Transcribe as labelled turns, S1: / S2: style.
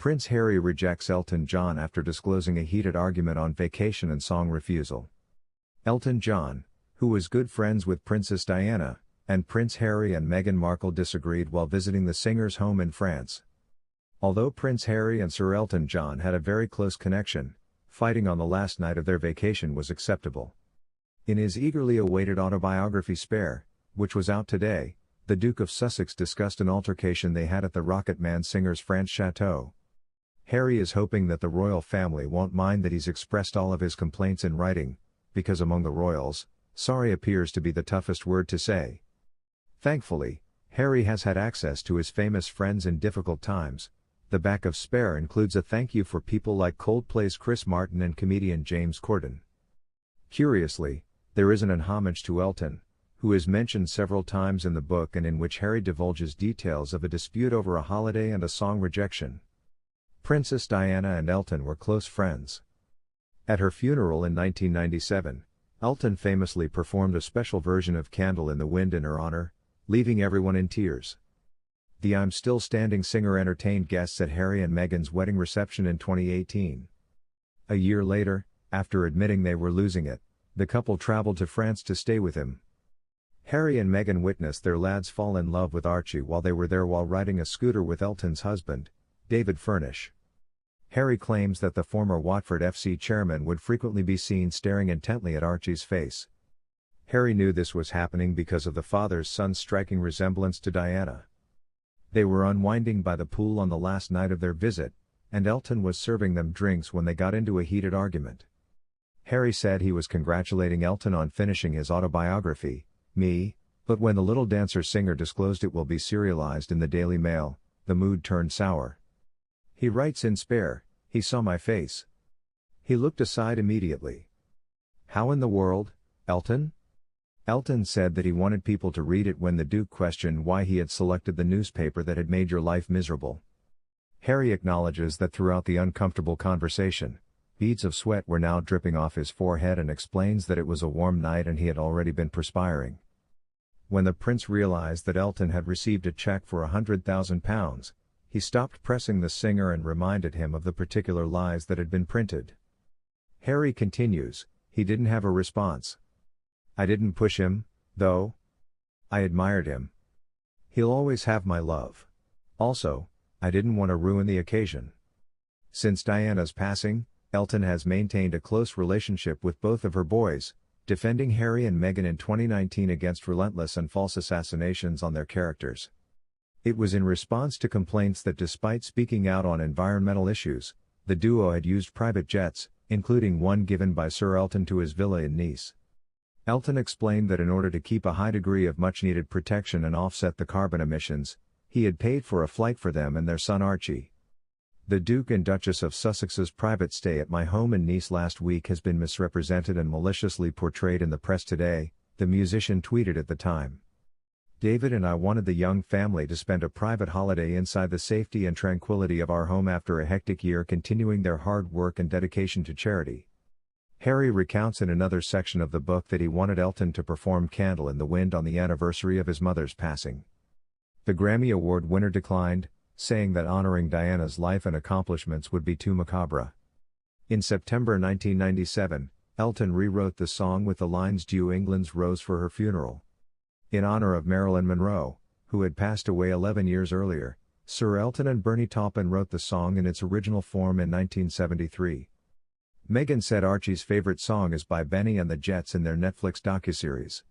S1: Prince Harry rejects Elton John after disclosing a heated argument on vacation and song refusal. Elton John, who was good friends with Princess Diana, and Prince Harry and Meghan Markle disagreed while visiting the singer's home in France. Although Prince Harry and Sir Elton John had a very close connection, fighting on the last night of their vacation was acceptable. In his eagerly awaited autobiography Spare, which was out today, the Duke of Sussex discussed an altercation they had at the Rocket Man singer's French chateau. Harry is hoping that the royal family won't mind that he's expressed all of his complaints in writing, because among the royals, sorry appears to be the toughest word to say. Thankfully, Harry has had access to his famous friends in difficult times. The back of Spare includes a thank you for people like Coldplay's Chris Martin and comedian James Corden. Curiously, there isn't an homage to Elton, who is mentioned several times in the book and in which Harry divulges details of a dispute over a holiday and a song rejection. Princess Diana and Elton were close friends. At her funeral in 1997, Elton famously performed a special version of Candle in the Wind in her honor, leaving everyone in tears. The I'm Still Standing singer entertained guests at Harry and Meghan's wedding reception in 2018. A year later, after admitting they were losing it, the couple traveled to France to stay with him. Harry and Meghan witnessed their lads fall in love with Archie while they were there while riding a scooter with Elton's husband, David Furnish. Harry claims that the former Watford FC chairman would frequently be seen staring intently at Archie's face. Harry knew this was happening because of the father-son's striking resemblance to Diana. They were unwinding by the pool on the last night of their visit, and Elton was serving them drinks when they got into a heated argument. Harry said he was congratulating Elton on finishing his autobiography, Me, but when the Little Dancer singer disclosed it will be serialized in the Daily Mail, the mood turned sour. He writes in Spare, he saw my face. He looked aside immediately. How in the world, Elton? Elton said that he wanted people to read it when the Duke questioned why he had selected the newspaper that had made your life miserable. Harry acknowledges that throughout the uncomfortable conversation, beads of sweat were now dripping off his forehead and explains that it was a warm night and he had already been perspiring. When the prince realized that Elton had received a check for £100,000, he stopped pressing the singer and reminded him of the particular lies that had been printed. Harry continues, he didn't have a response. I didn't push him, though. I admired him. He'll always have my love. Also, I didn't want to ruin the occasion. Since Diana's passing, Elton has maintained a close relationship with both of her boys, defending Harry and Meghan in 2019 against relentless and false assassinations on their characters. It was in response to complaints that despite speaking out on environmental issues, the duo had used private jets, including one given by Sir Elton to his villa in Nice. Elton explained that in order to keep a high degree of much-needed protection and offset the carbon emissions, he had paid for a flight for them and their son Archie. The Duke and Duchess of Sussex's private stay at my home in Nice last week has been misrepresented and maliciously portrayed in the press today, the musician tweeted at the time. David and I wanted the young family to spend a private holiday inside the safety and tranquility of our home after a hectic year continuing their hard work and dedication to charity. Harry recounts in another section of the book that he wanted Elton to perform Candle in the Wind on the anniversary of his mother's passing. The Grammy Award winner declined, saying that honoring Diana's life and accomplishments would be too macabre. In September 1997, Elton rewrote the song with the lines "Due England's Rose" for her funeral. In honor of Marilyn Monroe, who had passed away 11 years earlier, Sir Elton and Bernie Taupin wrote the song in its original form in 1973. Meghan said Archie's favorite song is by Benny and the Jets in their Netflix docuseries.